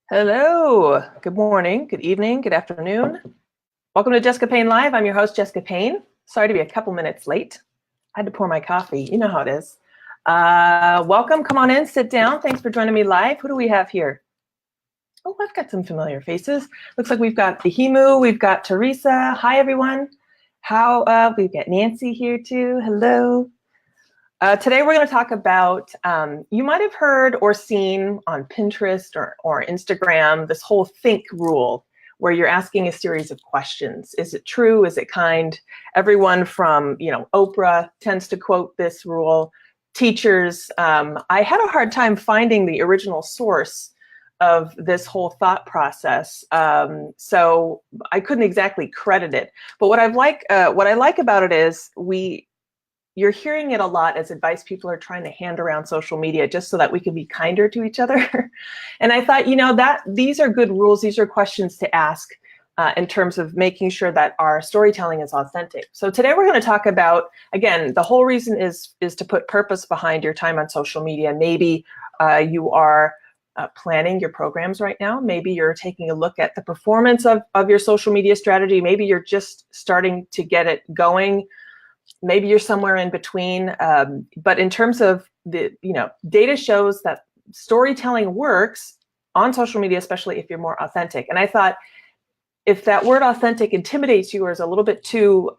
Hello, good morning, good evening, good afternoon. Welcome to Jessica Payne Live. I'm your host, Jessica Payne. Sorry to be a couple minutes late. I had to pour my coffee. You know how it is. Welcome, come on in, sit down. Thanks for joining me live. Who do we have here? Oh, I've got some familiar faces. Looks like we've got Behimu, we've got Teresa. Hi, everyone. We've got Nancy here too. Hello. Today we're going to talk about, you might have heard or seen on Pinterest or Instagram, this whole think rule, where you're asking a series of questions. Is it true? Is it kind? Everyone from, Oprah tends to quote this rule. Teachers, I had a hard time finding the original source of this whole thought process. So I couldn't exactly credit it. But what I like about it is you're hearing it a lot as advice people are trying to hand around social media just so that we can be kinder to each other. And I thought, that these are good rules. These are questions to ask in terms of making sure that our storytelling is authentic. So today we're going to talk about, again, the whole reason is to put purpose behind your time on social media. Maybe you are planning your programs right now. Maybe you're taking a look at the performance of your social media strategy. Maybe you're just starting to get it going. Maybe you're somewhere in between, but in terms of data shows that storytelling works on social media, especially if you're more authentic. And I thought, if that word authentic intimidates you or is a little bit too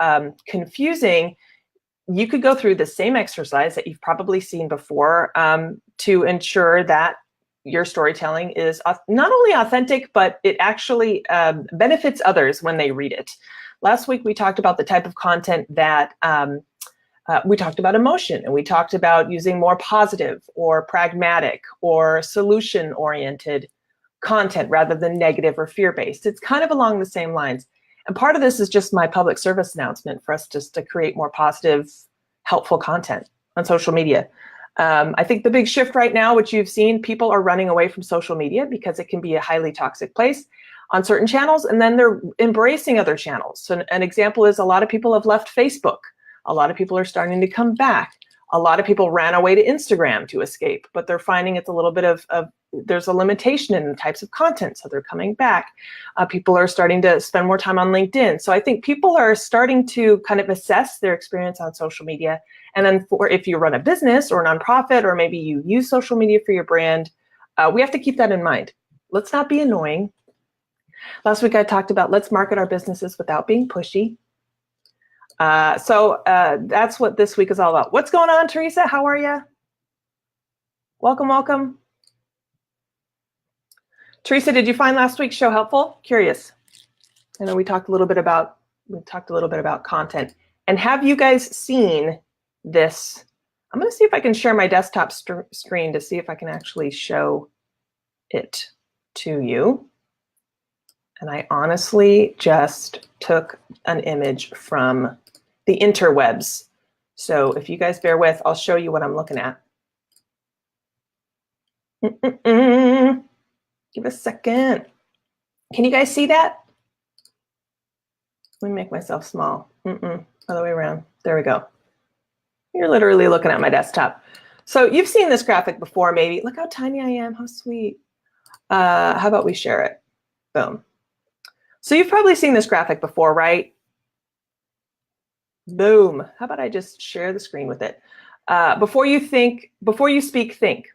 confusing, you could go through the same exercise that you've probably seen before to ensure that your storytelling is not only authentic, but it actually benefits others when they read it. Last week, we talked about the type of content that we talked about emotion, and we talked about using more positive or pragmatic or solution-oriented content rather than negative or fear-based. It's kind of along the same lines. And part of this is just my public service announcement for us just to create more positive, helpful content on social media. I think the big shift right now, which you've seen, people are running away from social media because it can be a highly toxic place on certain channels, and then they're embracing other channels. So an example is a lot of people have left Facebook. A lot of people are starting to come back. A lot of people ran away to Instagram to escape, but they're finding it's a little bit of there's a limitation in the types of content, so they're coming back. People are starting to spend more time on LinkedIn. So I think people are starting to kind of assess their experience on social media. And then if you run a business or a nonprofit, or maybe you use social media for your brand, we have to keep that in mind. Let's not be annoying. Last week I talked about let's market our businesses without being pushy. So that's what this week is all about. What's going on, Teresa? How are you? Welcome, welcome. Teresa, did you find last week's show helpful? Curious. I know we talked a little bit about content. And have you guys seen this? I'm going to see if I can share my desktop screen to see if I can actually show it to you. And I honestly just took an image from the interwebs. So if you guys bear with, I'll show you what I'm looking at. Give a second. Can you guys see that? Let me make myself small. Other way around. There we go. You're literally looking at my desktop. So you've seen this graphic before, maybe. Look how tiny I am. How sweet. How about we share it? Boom. So you've probably seen this graphic before, right? Boom. How about I just share the screen with it? Before you speak, think.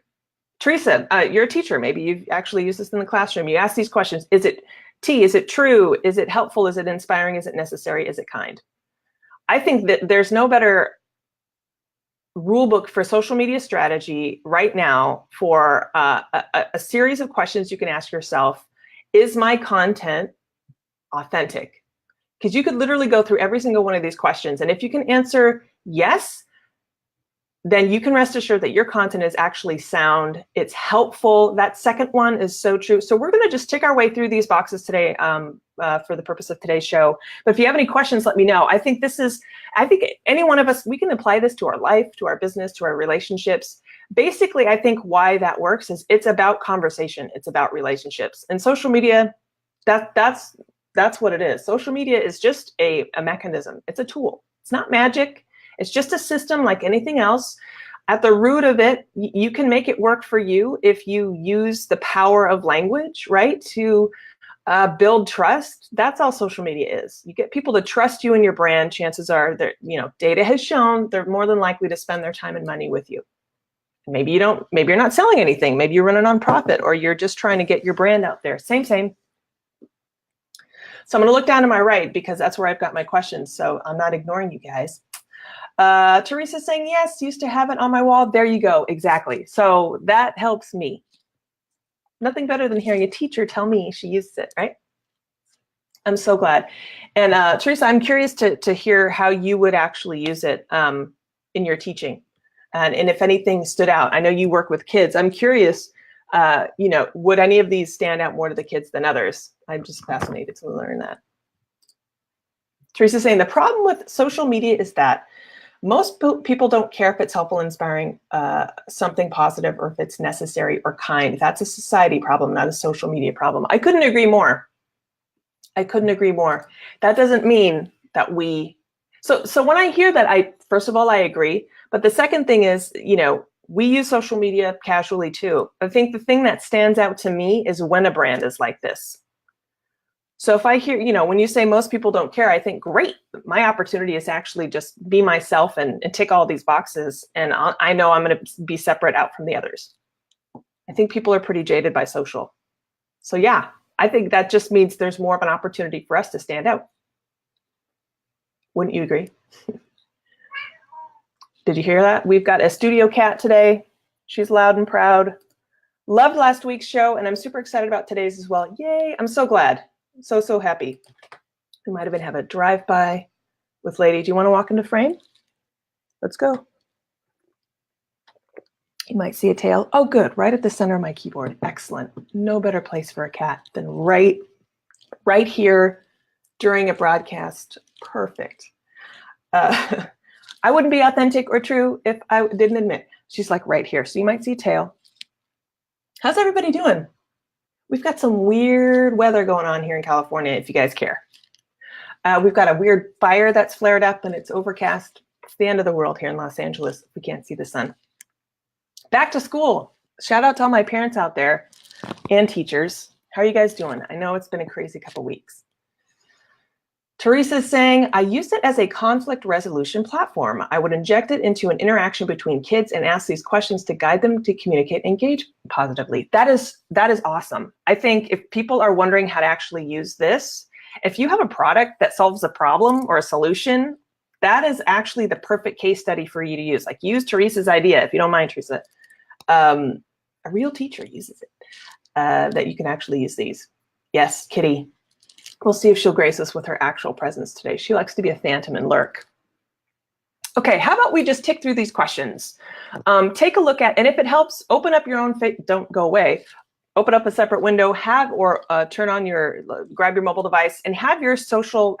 Teresa, you're a teacher. Maybe you've actually used this in the classroom. You ask these questions. Is it true? Is it helpful? Is it inspiring? Is it necessary? Is it kind? I think that there's no better rule book for social media strategy right now for a series of questions you can ask yourself. Is my content authentic? Because you could literally go through every single one of these questions. And if you can answer yes, then you can rest assured that your content is actually sound. It's helpful. That second one is so true. So we're going to just tick our way through these boxes today for the purpose of today's show. But if you have any questions, let me know. I think any one of us, we can apply this to our life, to our business, to our relationships. Basically, I think why that works is it's about conversation. It's about relationships. And social media, that's what it is. Social media is just a mechanism. It's a tool. It's not magic. It's just a system like anything else. At the root of it, you can make it work for you if you use the power of language, right, to build trust. That's all social media is. You get people to trust you and your brand. Chances are that, data has shown they're more than likely to spend their time and money with you. Maybe you don't. Maybe you're not selling anything. Maybe you run a nonprofit, or you're just trying to get your brand out there. Same. So I'm going to look down to my right because that's where I've got my questions. So I'm not ignoring you guys. Teresa's saying, yes, used to have it on my wall. There you go. Exactly. So that helps me. Nothing better than hearing a teacher tell me she uses it, right? I'm so glad. And Teresa, I'm curious to hear how you would actually use it in your teaching. And if anything stood out. I know you work with kids. I'm curious, would any of these stand out more to the kids than others? I'm just fascinated to learn that. Teresa's saying the problem with social media is that most people don't care if it's helpful, inspiring, something positive, or if it's necessary or kind. That's a society problem, not a social media problem. I couldn't agree more. That doesn't mean that we, so when I hear that, first of all, I agree. But the second thing is, we use social media casually too. I think the thing that stands out to me is when a brand is like this. So if I hear, when you say most people don't care, I think, great, my opportunity is actually just be myself and tick all these boxes. And I know I'm going to be separate out from the others. I think people are pretty jaded by social. So yeah, I think that just means there's more of an opportunity for us to stand out. Wouldn't you agree? Did you hear that? We've got a studio cat today. She's loud and proud. Loved last week's show, and I'm super excited about today's as well. Yay, I'm so glad. So happy. We might even have a drive-by with Lady. Do you want to walk into frame? Let's go. You might see a tail. Oh, good. Right at the center of my keyboard. Excellent. No better place for a cat than right here during a broadcast. Perfect. I wouldn't be authentic or true if I didn't admit. She's like right here. So you might see a tail. How's everybody doing? We've got some weird weather going on here in California, if you guys care. We've got a weird fire that's flared up and it's overcast. It's the end of the world here in Los Angeles if we can't see the sun. Back to school. Shout out to all my parents out there and teachers. How are you guys doing? I know it's been a crazy couple weeks. Teresa's saying, I use it as a conflict resolution platform. I would inject it into an interaction between kids and ask these questions to guide them to communicate and engage positively. That is awesome. I think if people are wondering how to actually use this, if you have a product that solves a problem or a solution, that is actually the perfect case study for you to use. Like, use Teresa's idea, if you don't mind, Teresa. A real teacher uses it, that you can actually use these. Yes, Kitty. We'll see if she'll grace us with her actual presence today. She likes to be a phantom and lurk. Okay, how about we just tick through these questions? Take a look at, and if it helps, open up your own, don't go away. Open up a separate window, turn on grab your mobile device and have your social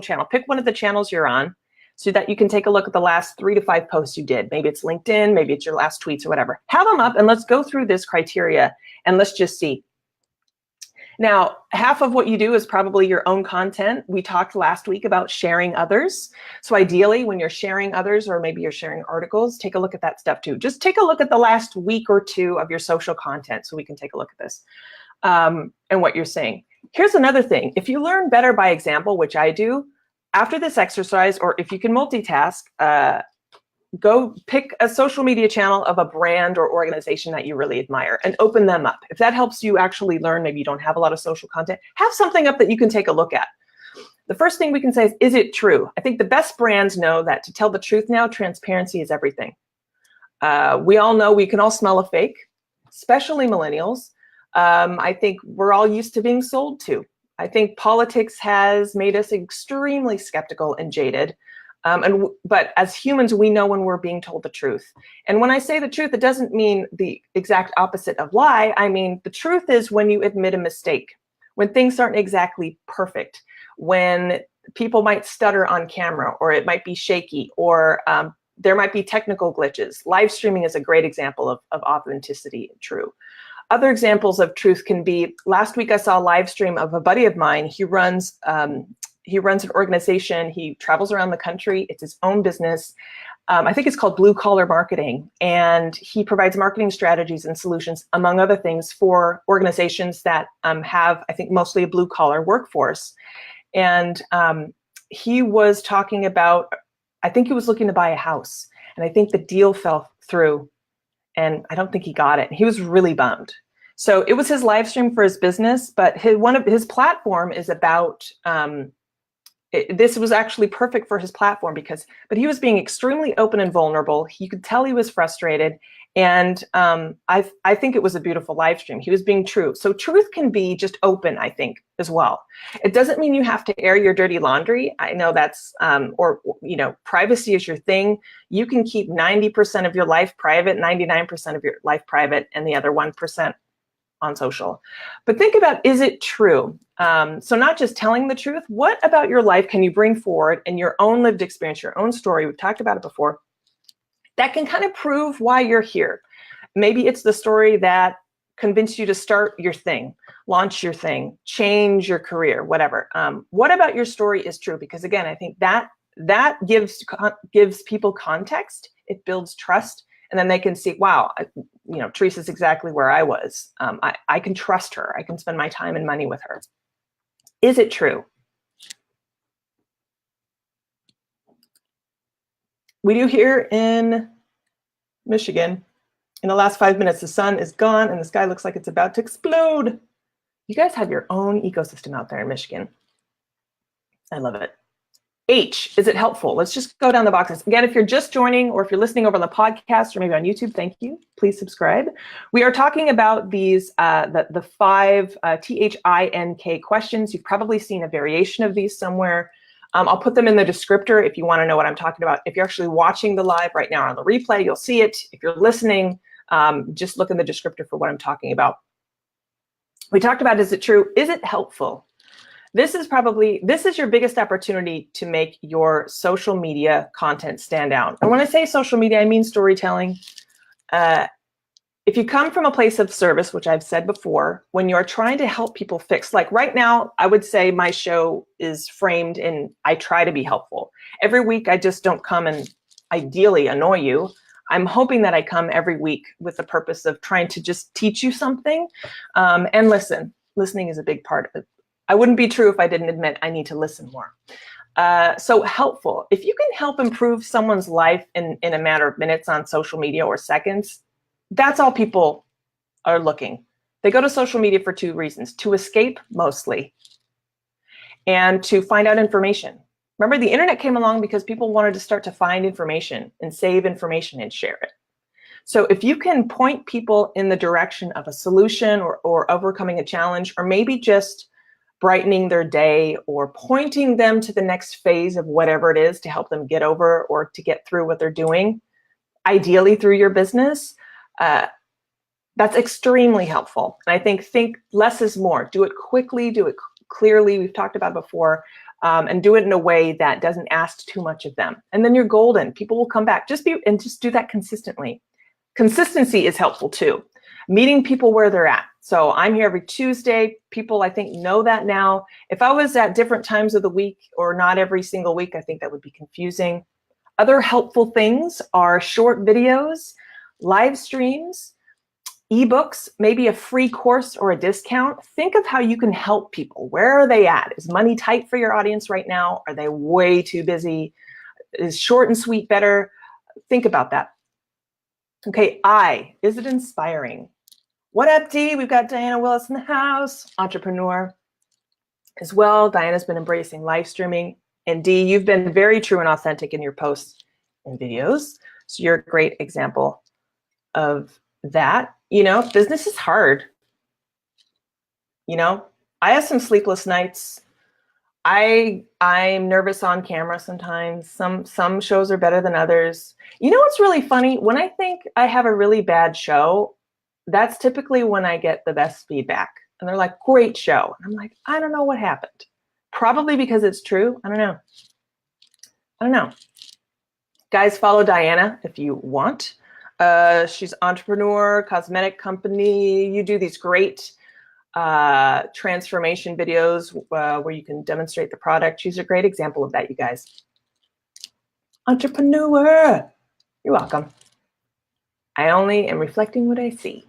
channel. Pick one of the channels you're on so that you can take a look at the last 3 to 5 posts you did. Maybe it's LinkedIn, maybe it's your last tweets or whatever. Have them up and let's go through this criteria and let's just see. Now, half of what you do is probably your own content. We talked last week about sharing others. So ideally, when you're sharing others, or maybe you're sharing articles, take a look at that stuff too. Just take a look at the last week or two of your social content so we can take a look at this and what you're saying. Here's another thing. If you learn better by example, which I do, after this exercise, or if you can multitask, go pick a social media channel of a brand or organization that you really admire and open them up. If that helps you actually learn, maybe you don't have a lot of social content, have something up that you can take a look at. The first thing we can say is it true? I think the best brands know that to tell the truth now, transparency is everything. We all know we can all smell a fake, especially millennials. I think we're all used to being sold to. I think politics has made us extremely skeptical and jaded. But as humans, we know when we're being told the truth. And when I say the truth, it doesn't mean the exact opposite of lie. I mean, the truth is when you admit a mistake, when things aren't exactly perfect, when people might stutter on camera, or it might be shaky, or there might be technical glitches. Live streaming is a great example of authenticity and true. Other examples of truth can be, last week I saw a live stream of a buddy of mine. He runs he runs an organization. He travels around the country. It's his own business. I think it's called Blue Collar Marketing. And he provides marketing strategies and solutions, among other things, for organizations that have, I think, mostly a blue collar workforce. And he was talking about, I think he was looking to buy a house. And I think the deal fell through. And I don't think he got it. He was really bummed. So it was his live stream for his business, but one of his platform is about, this was actually perfect for his platform but he was being extremely open and vulnerable. You could tell he was frustrated. And I think it was a beautiful live stream. He was being true. So truth can be just open, I think, as well. It doesn't mean you have to air your dirty laundry. I know that's, privacy is your thing. You can keep 90% of your life private, 99% of your life private, and the other 1% on social. But think about, is it true? So not just telling the truth, what about your life can you bring forward in your own lived experience, your own story? We've talked about it before. That can kind of prove why you're here. Maybe it's the story that convinced you to start your thing, launch your thing, change your career, whatever. What about your story is true? Because again, I think that gives people context. It builds trust. And then they can see, wow, Teresa's exactly where I was. I can trust her. I can spend my time and money with her. Is it true? We do here in Michigan. In the last 5 minutes, the sun is gone and the sky looks like it's about to explode. You guys have your own ecosystem out there in Michigan. I love it. H, is it helpful? Let's just go down the boxes. Again, if you're just joining or if you're listening over on the podcast or maybe on YouTube, thank you. Please subscribe. We are talking about these, the 5 THINK questions. You've probably seen a variation of these somewhere. I'll put them in the descriptor if you want to know what I'm talking about. If you're actually watching the live right now on the replay, you'll see it. If you're listening, just look in the descriptor for what I'm talking about. We talked about, is it true? Is it helpful? This is your biggest opportunity to make your social media content stand out. And when I say social media, I mean storytelling. If you come from a place of service, which I've said before, when you're trying to help people fix, like right now, I would say my show is framed in, I try to be helpful. Every week, I just don't come and ideally annoy you. I'm hoping that I come every week with the purpose of trying to just teach you something and listen. Listening is a big part of it. I wouldn't be true if I didn't admit I need to listen more. So helpful. If you can help improve someone's life in a matter of minutes on social media or seconds, that's all people are looking. They go to social media for 2 reasons: to escape mostly, and to find out information. Remember, the internet came along because people wanted to start to find information and save information and share it. So if you can point people in the direction of a solution or overcoming a challenge, or maybe just brightening their day or pointing them to the next phase of whatever it is to help them get over or to get through what they're doing, ideally through your business, that's extremely helpful. And I think less is more. Do it quickly, do it clearly. We've talked about it before, and do it in a way that doesn't ask too much of them. And then you're golden. People will come back. Just do that consistently. Consistency is helpful too. Meeting people where they're at. So I'm here every Tuesday. People, I think, know that now. If I was at different times of the week or not every single week, I think that would be confusing. Other helpful things are short videos, live streams, ebooks, maybe a free course or a discount. Think of how you can help people. Where are they at? Is money tight for your audience right now? Are they way too busy? Is short and sweet better? Think about that. Okay, is it inspiring? What up, Dee? We've got Diana Willis in the house, entrepreneur as well. Diana's been embracing live streaming. And Dee, you've been very true and authentic in your posts and videos. So you're a great example of that. Business is hard. I have some sleepless nights. I'm nervous on camera sometimes. Some shows are better than others. What's really funny? When I think I have a really bad show, that's typically when I get the best feedback. And they're like, great show. And I'm like, I don't know what happened. Probably because it's true. I don't know. Guys, follow Diana if you want. She's entrepreneur, cosmetic company. You do these great transformation videos where you can demonstrate the product. She's a great example of that, you guys. Entrepreneur, you're welcome. I only am reflecting what I see.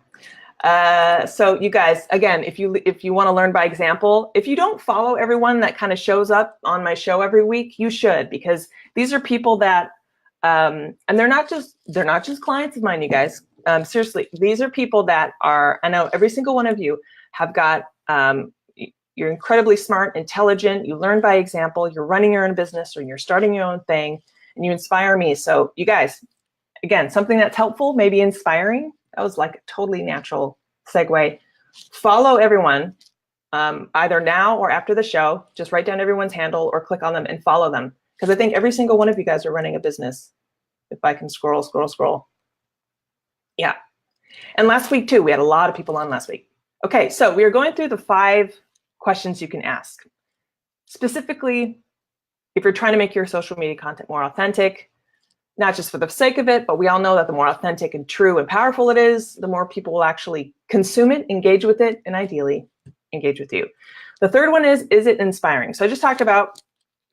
So you guys, again, if you want to learn by example, if you don't follow everyone that kind of shows up on my show every week, you should, because these are people that, and they're not just clients of mine, you guys. Seriously, these are people that are, I know every single one of you have got, you're incredibly smart, intelligent, you learn by example, you're running your own business or you're starting your own thing, and you inspire me. So you guys, again, something that's helpful, maybe inspiring. That was like a totally natural segue. Follow everyone, either now or after the show. Just write down everyone's handle or click on them and follow them. Because I think every single one of you guys are running a business. If I can scroll. Yeah. And last week too, we had a lot of people on last week. Okay, so we are going through the 5 questions you can ask. Specifically, if you're trying to make your social media content more authentic, not just for the sake of it, but we all know that the more authentic and true and powerful it is, the more people will actually consume it, engage with it, and ideally engage with you. The third one is it inspiring? So I just talked about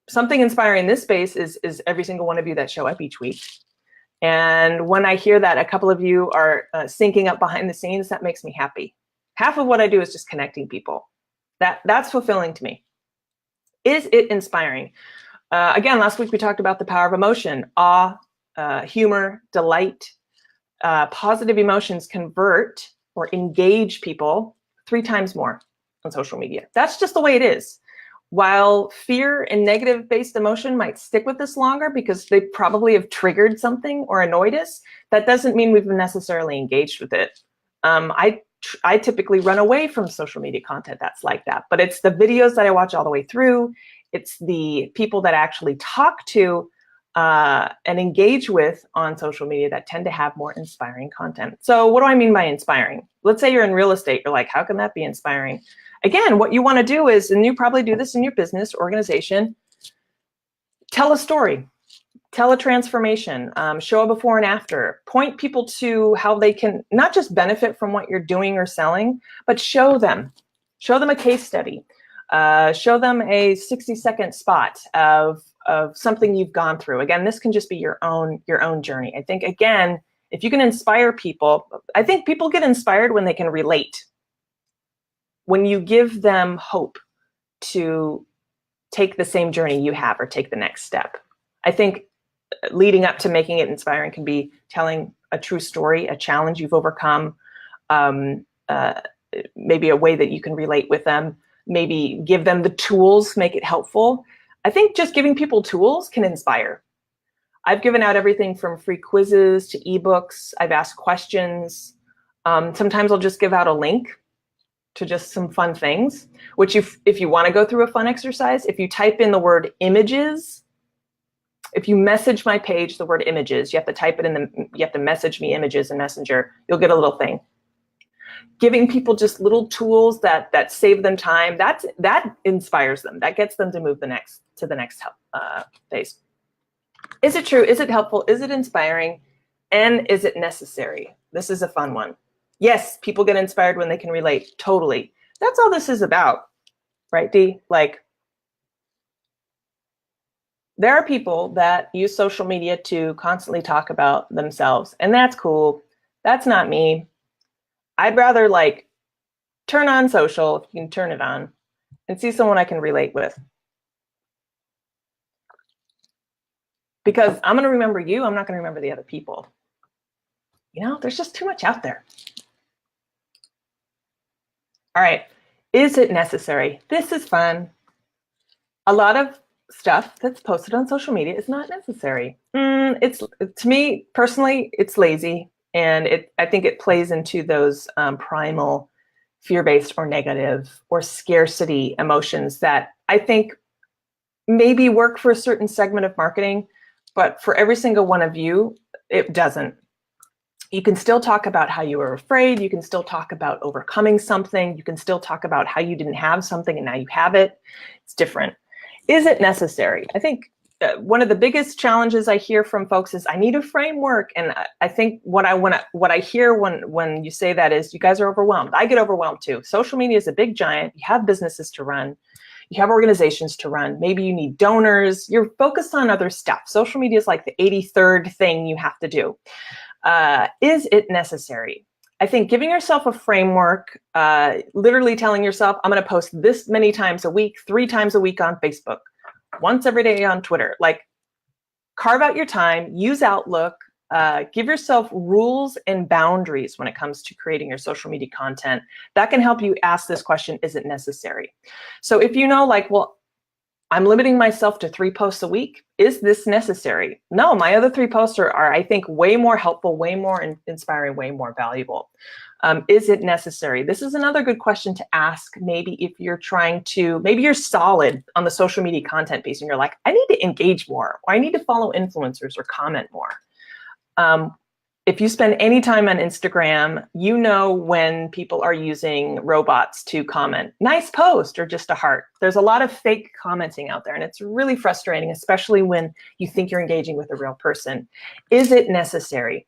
something inspiring in this space is every single one of you that show up each week. And when I hear that a couple of you are syncing up behind the scenes, that makes me happy. Half of what I do is just connecting people. That's fulfilling to me. Is it inspiring? Again, last week we talked about the power of emotion, awe, humor, delight. Positive emotions convert or engage people 3 times more on social media. That's just the way it is. While fear and negative-based emotion might stick with us longer because they probably have triggered something or annoyed us, that doesn't mean we've necessarily engaged with it. I typically run away from social media content that's like that, but it's the videos that I watch all the way through. It's the people that I actually talk to and engage with on social media that tend to have more inspiring content. So what do I mean by inspiring? Let's say you're in real estate. You're like, how can that be inspiring? Again, what you want to do is, and you probably do this in your business organization, tell a story, tell a transformation, show a before and after, point people to how they can not just benefit from what you're doing or selling, but show them a case study, show them a 60-second spot of something you've gone through. Again, this can just be your own journey. I think, again, if you can inspire people, I think people get inspired when they can relate. When you give them hope to take the same journey you have or take the next step. I think leading up to making it inspiring can be telling a true story, a challenge you've overcome, maybe a way that you can relate with them, maybe give them the tools, make it helpful. I think just giving people tools can inspire. I've given out everything from free quizzes to ebooks. I've asked questions. Sometimes I'll just give out a link to just some fun things, which if you want to go through a fun exercise, if you type in the word images, if you message my page the word images, you have to type it you have to message me images in Messenger, you'll get a little thing. Giving people just little tools that save them time, that inspires them. That gets them to move to the next phase. Is it true? Is it helpful? Is it inspiring? And is it necessary? This is a fun one. Yes, people get inspired when they can relate. Totally. That's all this is about, right, Dee? Like, there are people that use social media to constantly talk about themselves, and that's cool. That's not me. I'd rather like turn on social, if you can turn it on, and see someone I can relate with. Because I'm going to remember you, I'm not going to remember the other people. You know, there's just too much out there. All right, is it necessary? This is fun. A lot of stuff that's posted on social media is not necessary. To me personally, it's lazy, and I think it plays into those primal fear-based or negative or scarcity emotions that I think maybe work for a certain segment of marketing, but for every single one of you, it doesn't. You can still talk about how you were afraid. You can still talk about overcoming something. You can still talk about how you didn't have something and now you have it. It's different. Is it necessary? I think one of the biggest challenges I hear from folks is I need a framework. And I think what I hear when you say that is you guys are overwhelmed. I get overwhelmed too. Social media is a big giant. You have businesses to run. You have organizations to run. Maybe you need donors. You're focused on other stuff. Social media is like the 83rd thing you have to do. Is it necessary? I think giving yourself a framework, literally telling yourself, I'm going to post this many times a week, 3 times a week on Facebook, once every day on Twitter. Like, carve out your time, use Outlook, give yourself rules and boundaries when it comes to creating your social media content. That can help you ask this question, is it necessary? So if you know, like, well, I'm limiting myself to 3 posts a week, is this necessary? No, my other 3 posts are I think, way more helpful, way more inspiring, way more valuable. Is it necessary? This is another good question to ask. Maybe if you're trying to, maybe you're solid on the social media content piece and you're like, I need to engage more, or I need to follow influencers or comment more. If you spend any time on Instagram, you know when people are using robots to comment, nice post or just a heart. There's a lot of fake commenting out there, and it's really frustrating, especially when you think you're engaging with a real person. Is it necessary?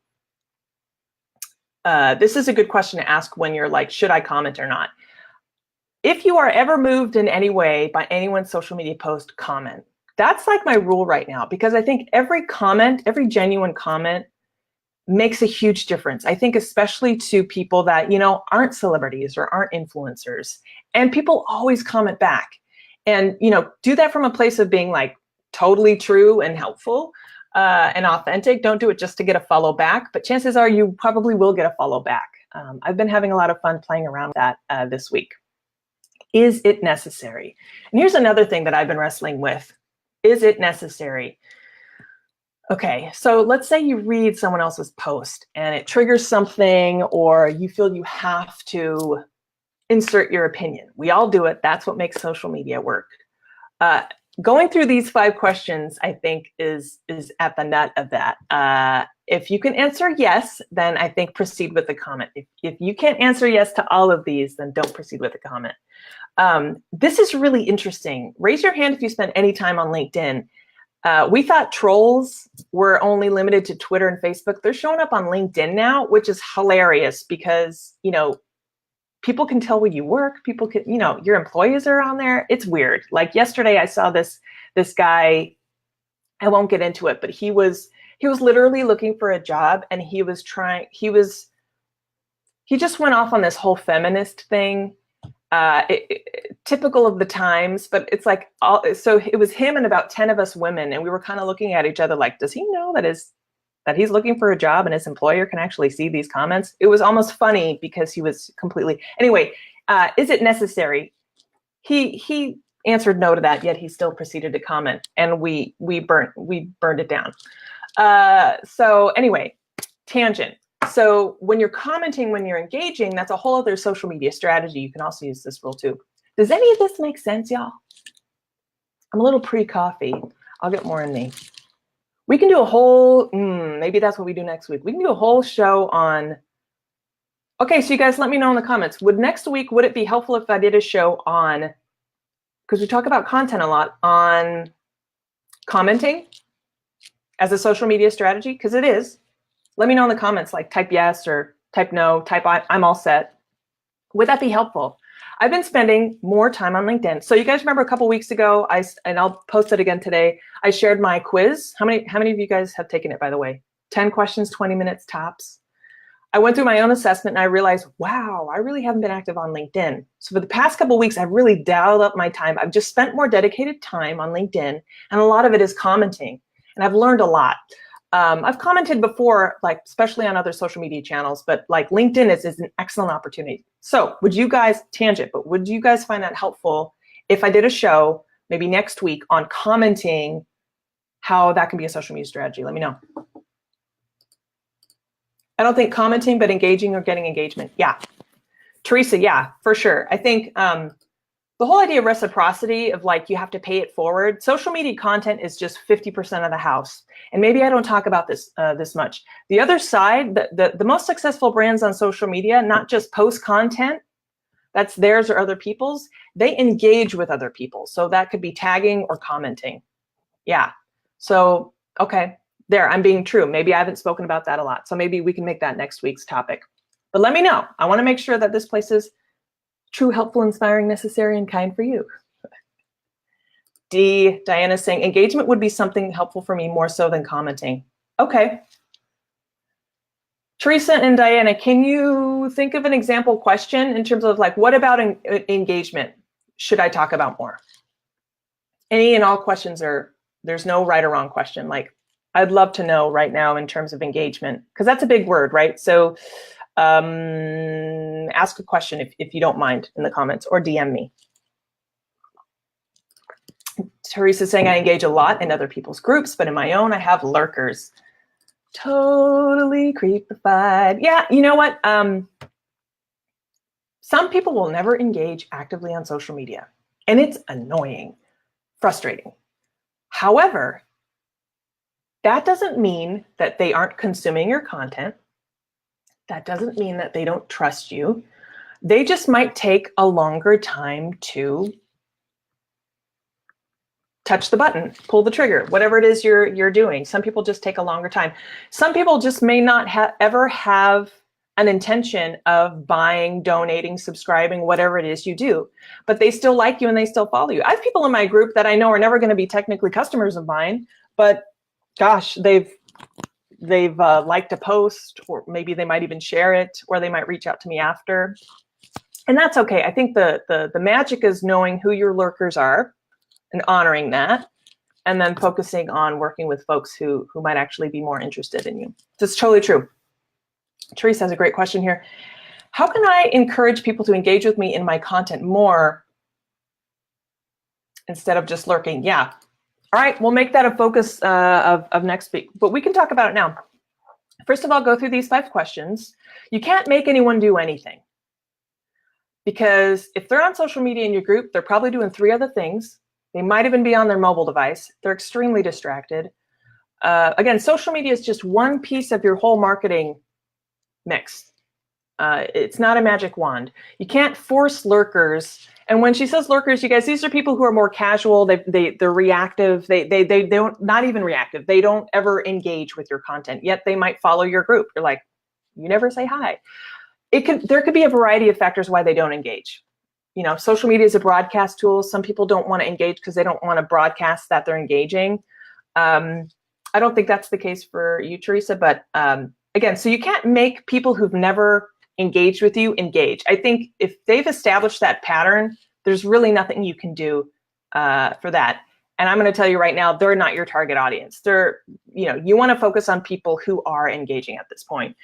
This is a good question to ask when you're like, should I comment or not? If you are ever moved in any way by anyone's social media post, comment. That's like my rule right now, because I think every comment, every genuine comment makes a huge difference. I think especially to people that, you know, aren't celebrities or aren't influencers, and people always comment back. And, you know, do that from a place of being like totally true and helpful and authentic. Don't do it just to get a follow back, but chances are you probably will get a follow back. I've been having a lot of fun playing around with that this week. Is it necessary? And here's another thing that I've been wrestling with. Is it necessary? Okay, so let's say you read someone else's post and it triggers something, or you feel you have to insert your opinion. We all do it. That's what makes social media work. Going through these 5 questions, I think, is at the nut of that. If you can answer yes, then I think proceed with the comment. If you can't answer yes to all of these, then don't proceed with the comment. This is really interesting. Raise your hand if you spend any time on LinkedIn. We thought trolls were only limited to Twitter and Facebook. They're showing up on LinkedIn now, which is hilarious because, you know, people can tell where you work. People can, you know, your employees are on there. It's weird. Like yesterday, I saw this guy. I won't get into it, but he was literally looking for a job, and he just went off on this whole feminist thing. Typical of the times, but it's like, so it was him and about 10 of us women, and we were kind of looking at each other like, does he know that he's looking for a job and his employer can actually see these comments? It was almost funny because he was completely, anyway, is it necessary? He answered no to that, yet he still proceeded to comment, and we burned it down. So anyway, tangent. So when you're commenting, when you're engaging, that's a whole other social media strategy. You can also use this rule too. Does any of this make sense, y'all? I'm a little pre-coffee. I'll get more in me. We can do a whole, maybe that's what we do next week. We can do a whole show on, okay, so you guys let me know in the comments. Would it be helpful if I did a show on, because we talk about content a lot, on commenting as a social media strategy? Because it is. Let me know in the comments, like type yes or type no, type I'm all set. Would that be helpful? I've been spending more time on LinkedIn. So you guys remember a couple weeks ago, and I'll post it again today, I shared my quiz. How many of you guys have taken it, by the way? 10 questions, 20 minutes tops. I went through my own assessment and I realized, wow, I really haven't been active on LinkedIn. So for the past couple of weeks, I've really dialed up my time. I've just spent more dedicated time on LinkedIn, and a lot of it is commenting. And I've learned a lot. I've commented before, like especially on other social media channels, but like LinkedIn is an excellent opportunity. So would you guys, tangent, but would you guys find that helpful if I did a show maybe next week on commenting, how that can be a social media strategy? Let me know. I don't think commenting, but engaging or getting engagement. Yeah. Teresa, yeah, for sure. I think the whole idea of reciprocity, of like you have to pay it forward. Social media content is just 50% of the house. And maybe I don't talk about this this much. The other side, the most successful brands on social media, not just post content, that's theirs or other people's, they engage with other people. So that could be tagging or commenting. Yeah. So, okay, there, I'm being true. Maybe I haven't spoken about that a lot. So maybe we can make that next week's topic. But let me know. I want to make sure that this place is true, helpful, inspiring, necessary, and kind for you. D, Diana's saying, engagement would be something helpful for me more so than commenting. Okay. Teresa and Diana, can you think of an example question in terms of like, what about engagement should I talk about more? Any and all questions are, there's no right or wrong question. Like, I'd love to know right now in terms of engagement, because that's a big word, right? So ask a question if you don't mind in the comments, or DM me. Teresa's saying, I engage a lot in other people's groups, but in my own, I have lurkers. Totally creepified. Yeah, you know what? Some people will never engage actively on social media, and it's annoying, frustrating. However, that doesn't mean that they aren't consuming your content. That doesn't mean that they don't trust you. They just might take a longer time to touch the button, pull the trigger, whatever it is you're doing. Some people just take a longer time. Some people just may not ever have an intention of buying, donating, subscribing, whatever it is you do, but they still like you and they still follow you. I have people in my group that I know are never going to be technically customers of mine, but gosh, they've liked a post, or maybe they might even share it, or they might reach out to me after. And that's okay. I think the magic is knowing who your lurkers are and honoring that, and then focusing on working with folks who might actually be more interested in you. That's totally true. Teresa has a great question here. How can I encourage people to engage with me in my content more instead of just lurking? Yeah. All right, we'll make that a focus of next week, but we can talk about it now. First of all, go through these 5 questions. You can't make anyone do anything, because if they're on social media in your group, they're probably doing 3 other things. They might even be on their mobile device. They're extremely distracted. Again, social media is just one piece of your whole marketing mix. It's not a magic wand. You can't force lurkers. And when she says lurkers, you guys, these are people who are more casual. They're reactive. They don't, not even reactive. They don't ever engage with your content, yet they might follow your group. You're like, you never say hi. There could be a variety of factors why they don't engage. You know, social media is a broadcast tool. Some people don't want to engage because they don't want to broadcast that they're engaging. I don't think that's the case for you, Teresa, but again, so you can't make people who've never engaged with you engage. I think if they've established that pattern, there's really nothing you can do for that. And I'm going to tell you right now, they're not your target audience. You want to focus on people who are engaging at this point.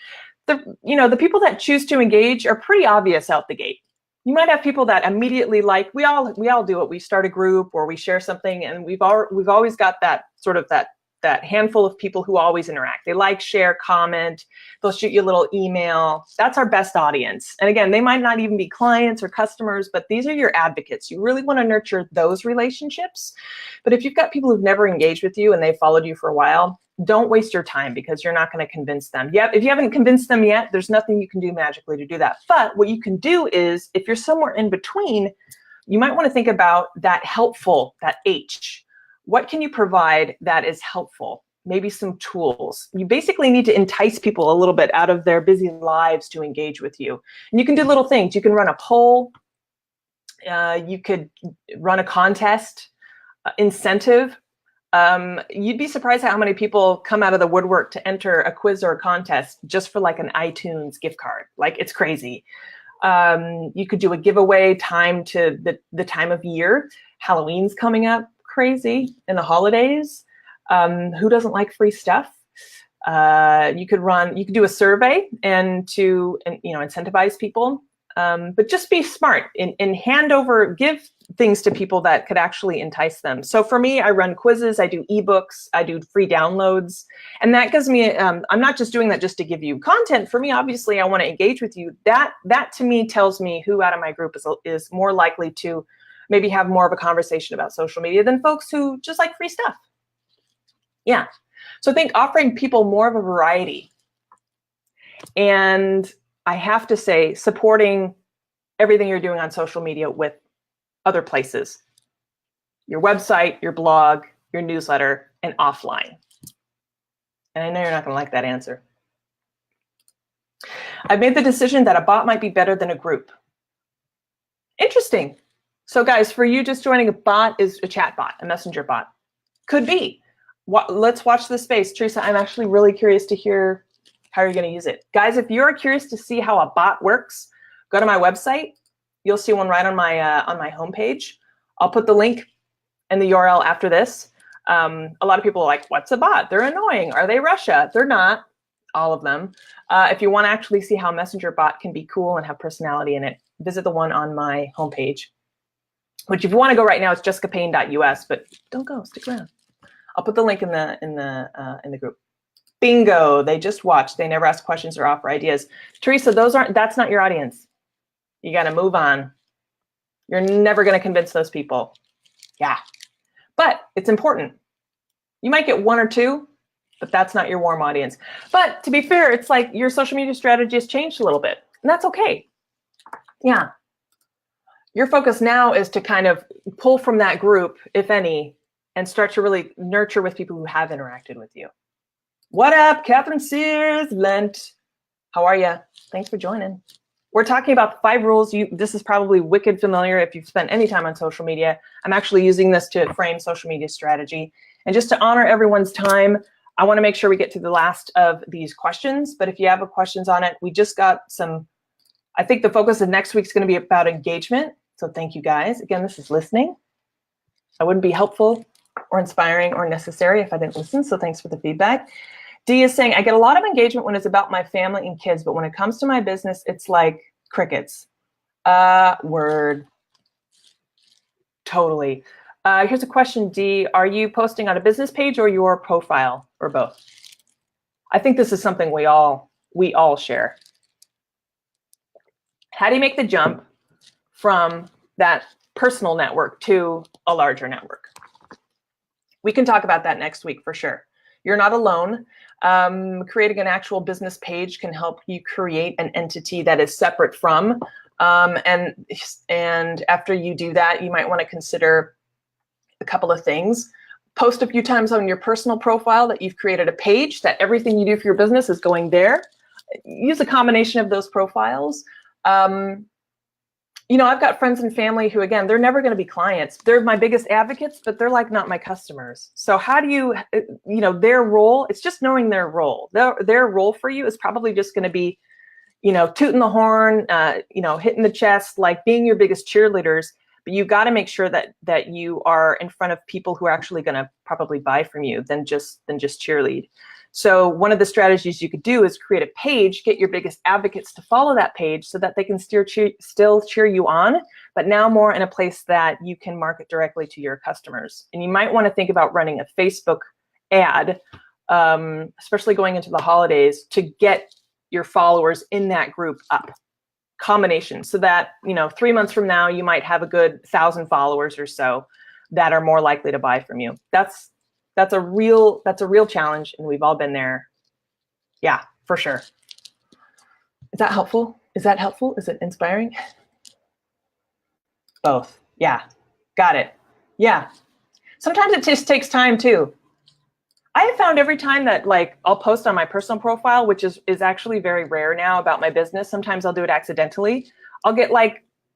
The people that choose to engage are pretty obvious out the gate. You might have people that immediately like, we all do it. We start a group or we share something, and we've always got that sort of that handful of people who always interact. They like, share, comment, they'll shoot you a little email. That's our best audience. And again, they might not even be clients or customers, but these are your advocates. You really want to nurture those relationships. But if you've got people who've never engaged with you and they've followed you for a while, don't waste your time, because you're not going to convince them. If you haven't convinced them yet, there's nothing you can do magically to do that. But what you can do is, if you're somewhere in between, you might want to think about that helpful, that H. What can you provide that is helpful? Maybe some tools. You basically need to entice people a little bit out of their busy lives to engage with you. And you can do little things. You can run a poll. You could run a contest, incentive. You'd be surprised at how many people come out of the woodwork to enter a quiz or a contest just for like an iTunes gift card. Like, it's crazy. You could do a giveaway timed to the time of year. Halloween's coming up. Crazy. In the holidays. Who doesn't like free stuff? You could do a survey and incentivize people. But just be smart and give things to people that could actually entice them. So for me, I run quizzes, I do ebooks, I do free downloads, and that gives me, I'm not just doing that just to give you content. For me, obviously, I want to engage with you. That to me tells me who out of my group is more likely to maybe have more of a conversation about social media than folks who just like free stuff. Yeah. So I think offering people more of a variety, and I have to say, supporting everything you're doing on social media with other places, your website, your blog, your newsletter, and offline? And I know you're not going to like that answer. I've made the decision that a bot might be better than a group. Interesting. So guys, for you, just joining, a bot is a chat bot, a messenger bot. Could be. Let's watch this space. Teresa, I'm actually really curious to hear how you're going to use it. Guys, if you're curious to see how a bot works, go to my website. You'll see one right on my homepage. I'll put the link and the URL after this. A lot of people are like, what's a bot? They're annoying. Are they Russia? They're not, all of them. If you want to actually see how Messenger bot can be cool and have personality in it, visit the one on my homepage, which if you want to go right now, it's jessicapayne.us, but don't go, stick around. I'll put the link in the group. Bingo, they just watch. They never ask questions or offer ideas. Teresa, that's not your audience. You got to move on. You're never going to convince those people. Yeah, but it's important. You might get one or two, but that's not your warm audience. But to be fair, it's like your social media strategy has changed a little bit, and that's okay. Yeah. Your focus now is to kind of pull from that group, if any, and start to really nurture with people who have interacted with you. What up, Catherine Sears, Lent? How are you? Thanks for joining. We're talking about 5 rules. This is probably wicked familiar if you've spent any time on social media. I'm actually using this to frame social media strategy. And just to honor everyone's time, I want to make sure we get to the last of these questions. But if you have questions on it, we just got some, I think the focus of next week is going to be about engagement. So thank you guys. Again, this is listening. I wouldn't be helpful or inspiring or necessary if I didn't listen. So thanks for the feedback. Dee is saying, I get a lot of engagement when it's about my family and kids, but when it comes to my business, it's like crickets. Word. Totally. Here's a question, Dee. Are you posting on a business page or your profile, or both? I think this is something we all share. How do you make the jump from that personal network to a larger network? We can talk about that next week for sure. You're not alone. Creating an actual business page can help you create an entity that is separate from. And after you do that, you might want to consider a couple of things. Post a few times on your personal profile that you've created a page, that everything you do for your business is going there. Use a combination of those profiles. I've got friends and family who, again, they're never going to be clients. They're my biggest advocates, but they're like not my customers. So how do you, their role, it's just knowing their role. Their role for you is probably just going to be, tooting the horn, hitting the chest, like being your biggest cheerleaders. But you got to make sure that you are in front of people who are actually going to probably buy from you than just cheerlead. So one of the strategies you could do is create a page, get your biggest advocates to follow that page so that they can still cheer you on, but now more in a place that you can market directly to your customers. And you might want to think about running a Facebook ad, especially going into the holidays, to get your followers in that group up. Combination, so that 3 months from now you might have a good 1,000 followers or so that are more likely to buy from you. That's a real challenge, and we've all been there. Yeah, for sure. Is that helpful? Is it inspiring? Both. Yeah, got it. Yeah. Sometimes it just takes time too. I have found every time that I'll post on my personal profile, which is actually very rare now, about my business. Sometimes I'll do it accidentally. I'll get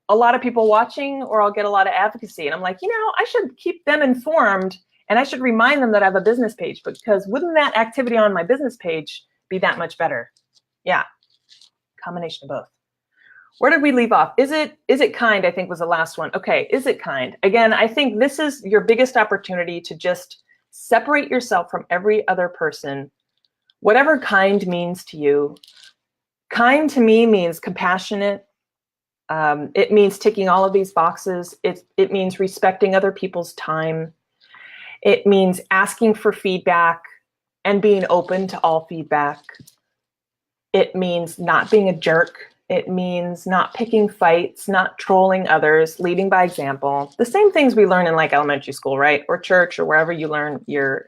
a lot of people watching, or I'll get a lot of advocacy. And I'm like, I should keep them informed, and I should remind them that I have a business page, because wouldn't that activity on my business page be that much better? Yeah, combination of both. Where did we leave off? Is it kind, I think, was the last one. Okay, is it kind? Again, I think this is your biggest opportunity to just separate yourself from every other person. Whatever kind means to you. Kind to me means compassionate. It means ticking all of these boxes. It means respecting other people's time. It means asking for feedback and being open to all feedback. It means not being a jerk. It means not picking fights, not trolling others, leading by example. The same things we learn in elementary school, right? Or church, or wherever you learn your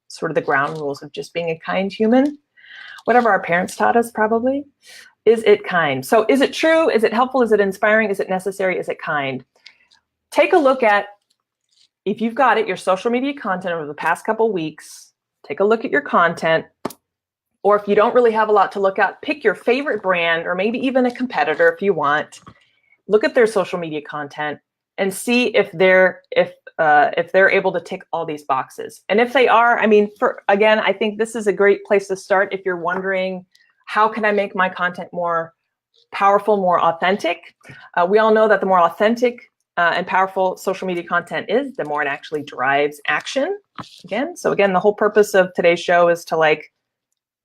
sort of the ground rules of just being a kind human. Whatever our parents taught us, probably. Is it kind? So is it true? Is it helpful? Is it inspiring? Is it necessary? Is it kind? Take a look at if you've got it, your social media content over the past couple weeks, take a look at your content. Or if you don't really have a lot to look at, pick your favorite brand or maybe even a competitor if you want. Look at their social media content and see if they're able to tick all these boxes. And if they are, I mean, again, I think this is a great place to start if you're wondering, how can I make my content more powerful, more authentic? We all know that the more authentic and powerful social media content is, the more it actually drives action. So again, the whole purpose of today's show is to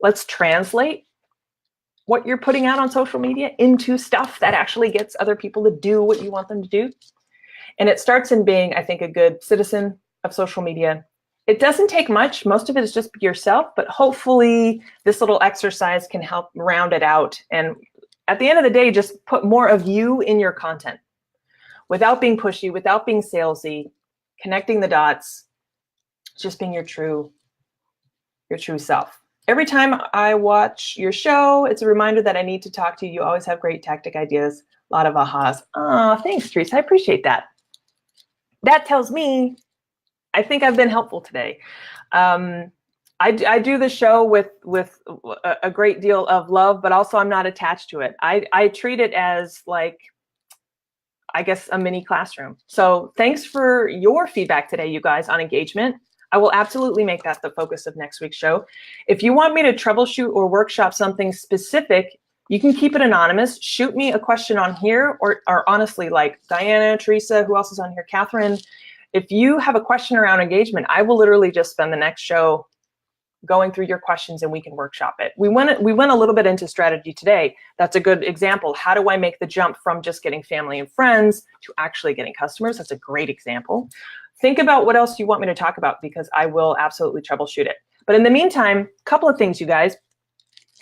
let's translate what you're putting out on social media into stuff that actually gets other people to do what you want them to do. And it starts in being, I think, a good citizen of social media. It doesn't take much. Most of it is just be yourself, but hopefully this little exercise can help round it out. And at the end of the day, just put more of you in your content without being pushy, without being salesy, connecting the dots, just being your true self. Every time I watch your show, it's a reminder that I need to talk to you. You always have great tactic ideas, a lot of ahas. Oh, thanks, Teresa. I appreciate that. That tells me I think I've been helpful today. I do the show with a great deal of love, but also I'm not attached to it. I treat it as I guess, a mini classroom. So thanks for your feedback today, you guys, on engagement. I will absolutely make that the focus of next week's show. If you want me to troubleshoot or workshop something specific, you can keep it anonymous. Shoot me a question on here, or honestly, like Diana, Teresa, who else is on here? Catherine. If you have a question around engagement, I will literally just spend the next show going through your questions and we can workshop it. We went a little bit into strategy today. That's a good example. How do I make the jump from just getting family and friends to actually getting customers? That's a great example. Think about what else you want me to talk about, because I will absolutely troubleshoot it. But in the meantime, a couple of things, you guys.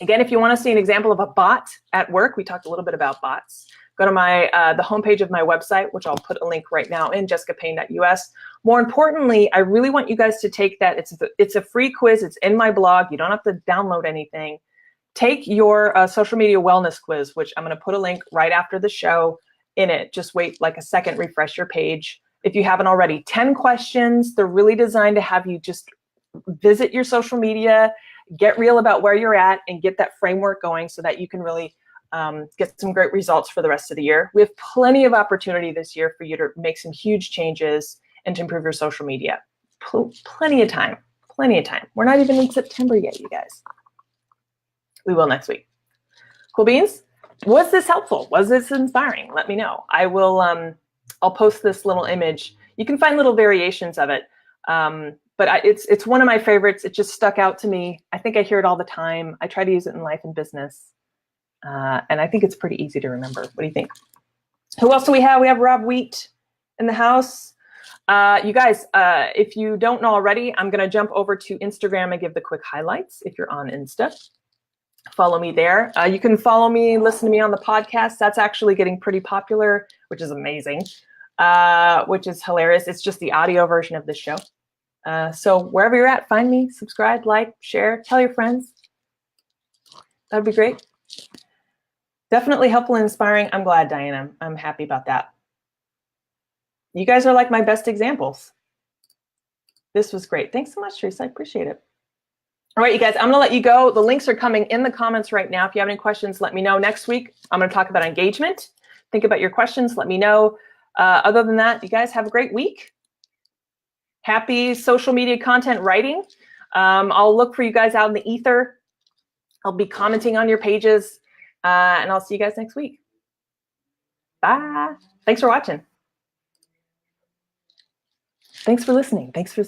Again, if you want to see an example of a bot at work, we talked a little bit about bots. Go to the homepage of my website, which I'll put a link right now in, jessicapayne.us. More importantly, I really want you guys to take that. It's a free quiz. It's in my blog. You don't have to download anything. Take your social media wellness quiz, which I'm going to put a link right after the show in it. Just wait like a second, refresh your page. If you haven't already, 10 questions. They're really designed to have you just visit your social media, get real about where you're at, and get that framework going so that you can really get some great results for the rest of the year. We have plenty of opportunity this year for you to make some huge changes and to improve your social media. Plenty of time, plenty of time. We're not even in September yet, you guys. We will next week. Cool beans? Was this helpful? Was this inspiring? Let me know. I will, I'll post this little image. You can find little variations of it. But it's one of my favorites. It just stuck out to me. I think I hear it all the time. I try to use it in life and business. And I think it's pretty easy to remember. What do you think? Who else do we have? We have Rob Wheat in the house. You guys, if you don't know already, I'm going to jump over to Instagram and give the quick highlights if you're on Insta. Follow me there. You can follow me, listen to me on the podcast. That's actually getting pretty popular, which is amazing, which is hilarious. It's just the audio version of this show. So wherever you're at, find me, subscribe, like, share, tell your friends. That'd be great. Definitely helpful and inspiring. I'm glad, Diana. I'm happy about that. You guys are like my best examples. This was great. Thanks so much, Teresa. I appreciate it. All right, you guys, I'm going to let you go. The links are coming in the comments right now. If you have any questions, let me know. Next week, I'm going to talk about engagement. Think about your questions. Let me know. Other than that, you guys have a great week. Happy social media content writing. I'll look for you guys out in the ether. I'll be commenting on your pages, and I'll see you guys next week. Bye. Thanks for watching. Thanks for listening. Thanks for